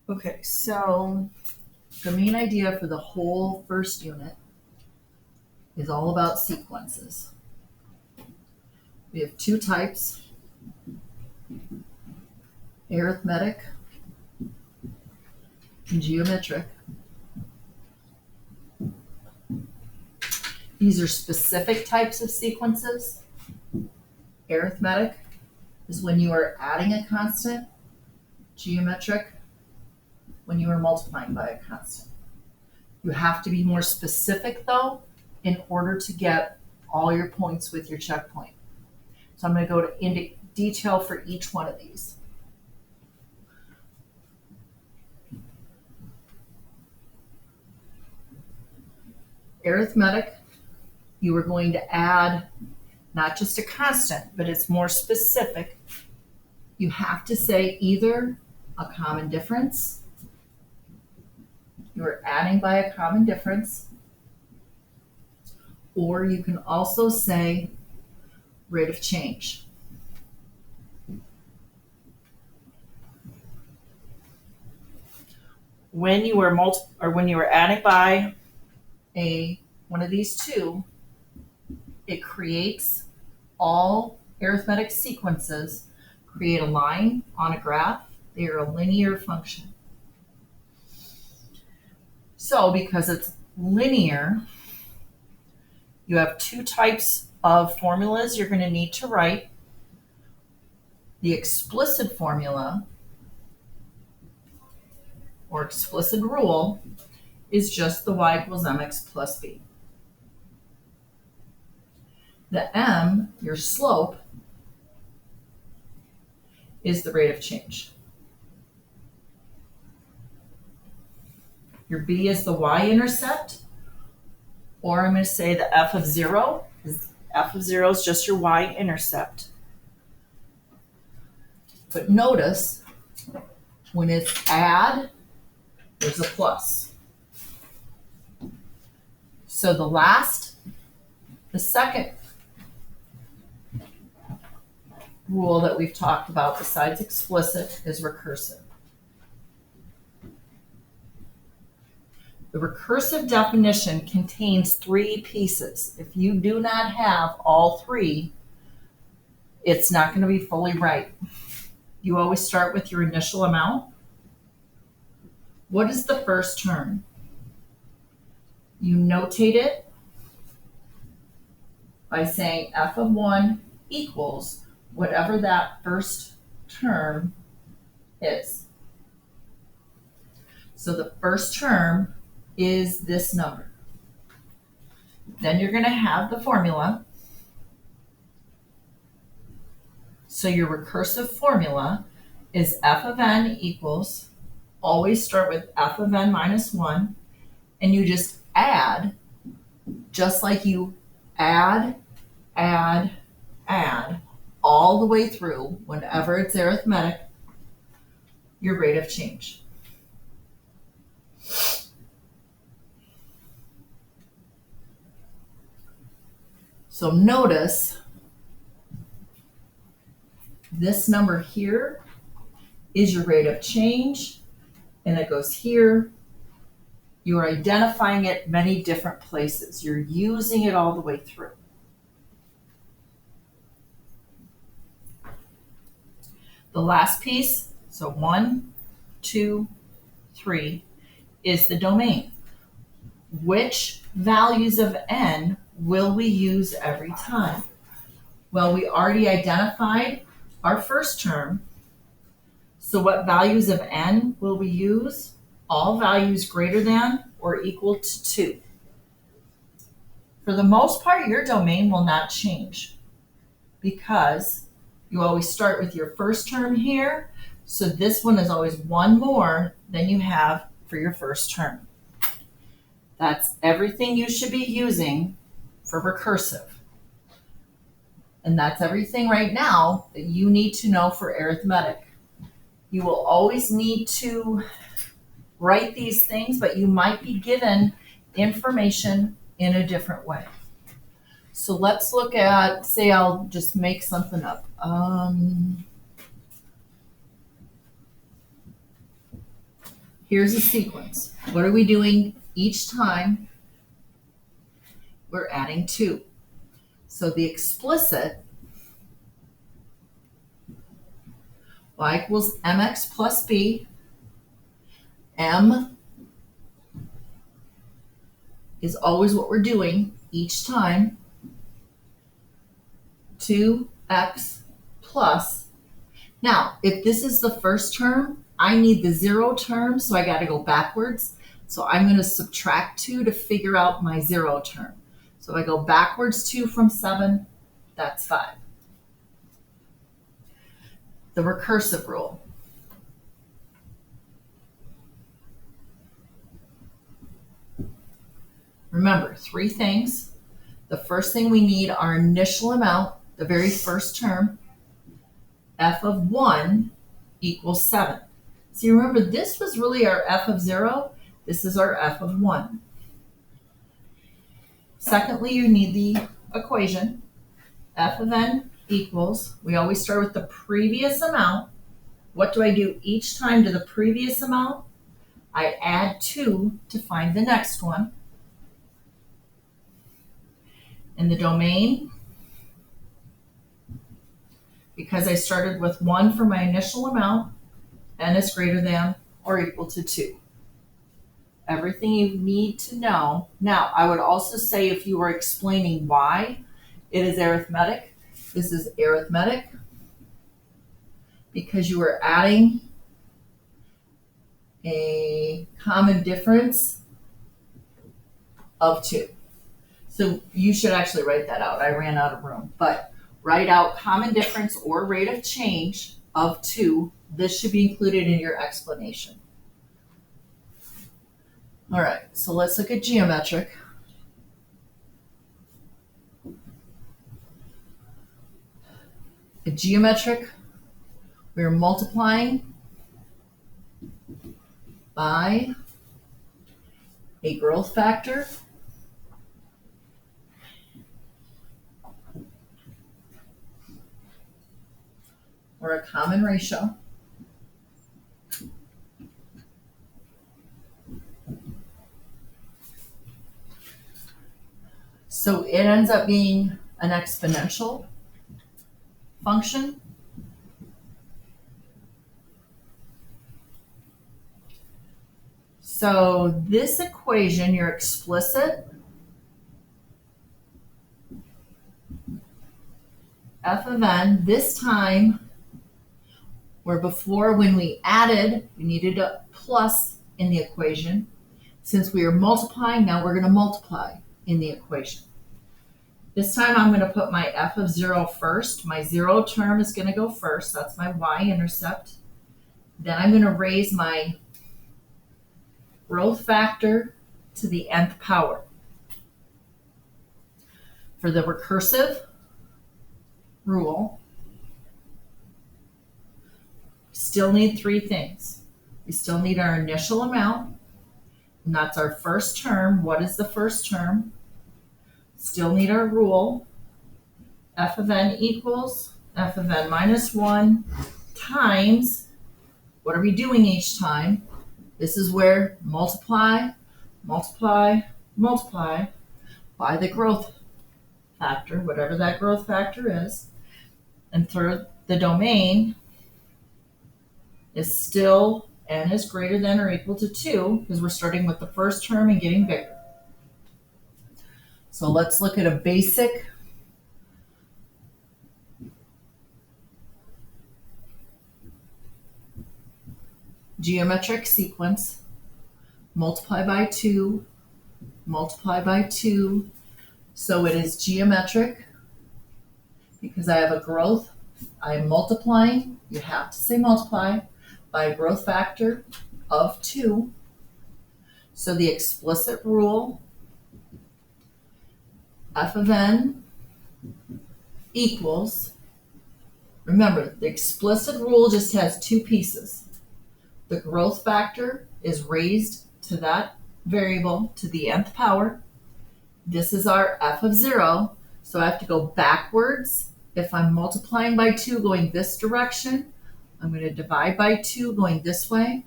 Okay, so the main idea for the whole first unit is all about sequences. We have two types, arithmetic and geometric. These are specific types of sequences. Arithmetic is when you are adding a constant. Geometric, when you are multiplying by a constant. You have to be more specific though in order to get all your points with your checkpoint. So I'm going to go into detail for each one of these. Arithmetic, you are going to add not just a constant, but it's more specific. You have to say either a common difference, you're adding by a common difference, or you can also say rate of change. When you are adding by one of these two, it creates all arithmetic sequences, create a line on a graph. They are a linear function. So because it's linear, you have two types of formulas you're going to need to write. The explicit formula or explicit rule is just the y equals mx plus b. The m, your slope, is the rate of change. Your b is the y-intercept, or I'm going to say the f of 0 is just your y-intercept. But notice when it's add, there's a plus. So the second rule that we've talked about besides explicit is recursive. The recursive definition contains 3 pieces. If you do not have all 3, it's not going to be fully right. You always start with your initial amount. What is the first term? You notate it by saying f of 1 equals whatever that first term is. So the first term is this number. Then you're going to have the formula. So your recursive formula is f of n equals, always start with f of n minus 1, and you just add, just like you add, all the way through, whenever it's arithmetic, your rate of change. So notice this number here is your rate of change, and it goes here. You are identifying it many different places. You're using it all the way through. The last piece, so 1, 2, 3, is the domain. Which values of n will we use every time? Well, we already identified our first term. So what values of n will we use? All values greater than or equal to 2. For the most part, your domain will not change because you always start with your first term here. So this one is always one more than you have for your first term. That's everything you should be using for recursive. And that's everything right now that you need to know for arithmetic. You will always need to write these things, but you might be given information in a different way. So let's look at, say I'll just make something up. Here's a sequence. What are we doing each time? We're adding 2. So the explicit y equals mx plus b. M is always what we're doing each time. 2x plus. Now, if this is the first term, I need the 0 term, so I got to go backwards. So I'm going to subtract 2 to figure out my 0 term. So if I go backwards 2 from 7, that's 5. The recursive rule. Remember, 3 things. The first thing we need, our initial amount, the very first term, f of 1 equals 7. So you remember, this was really our f of 0. This is our f of 1. Secondly, you need the equation. F of n equals, we always start with the previous amount. What do I do each time to the previous amount? I add 2 to find the next one. In the domain, because I started with 1 for my initial amount, n is greater than or equal to 2. Everything you need to know. Now, I would also say if you were explaining why it is arithmetic, this is arithmetic because you are adding a common difference of 2. So you should actually write that out. I ran out of room. But write out common difference or rate of change of 2. This should be included in your explanation. All right, so let's look at geometric. In geometric, we're multiplying by a growth factor or a common ratio. So it ends up being an exponential function. So this equation, your explicit f of n, this time, where before when we added, we needed a plus in the equation. Since we are multiplying, now we're going to multiply in the equation. This time I'm going to put my f of 0 first. My 0 term is going to go first. That's my y-intercept. Then I'm going to raise my growth factor to the nth power. For the recursive rule, we still need 3 things. We still need our initial amount, and that's our first term. What is the first term? Still need our rule. F of n equals f of n minus 1 times, what are we doing each time? This is where multiply, multiply, multiply by the growth factor, whatever that growth factor is. And third, the domain is still n is greater than or equal to 2 because we're starting with the first term and getting bigger. So let's look at a basic geometric sequence. Multiply by 2, multiply by 2. So it is geometric because I have a growth. I'm multiplying, you have to say multiply, by a growth factor of 2. So the explicit rule, f of n equals, remember, the explicit rule just has 2 pieces. The growth factor is raised to that variable to the nth power. This is our f of 0, so I have to go backwards. If I'm multiplying by 2 going this direction, I'm going to divide by 2 going this way.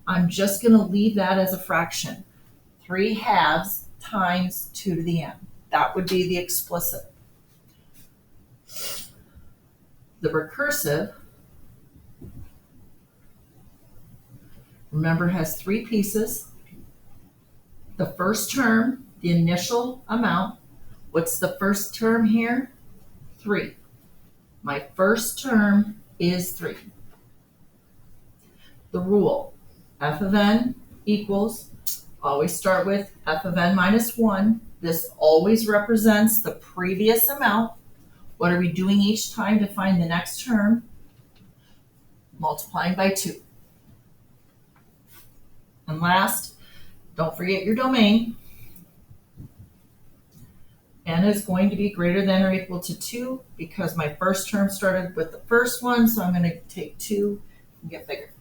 I'm just going to leave that as a fraction. 3 halves times 2 to the n. That would be the explicit. The recursive, remember, has 3 pieces. The first term, the initial amount. What's the first term here? 3. My first term is 3. The rule, f of n equals, always start with f of n minus 1. This always represents the previous amount. What are we doing each time to find the next term? Multiplying by 2. And last, don't forget your domain. N is going to be greater than or equal to 2 because my first term started with the first one, so I'm going to take 2 and get bigger.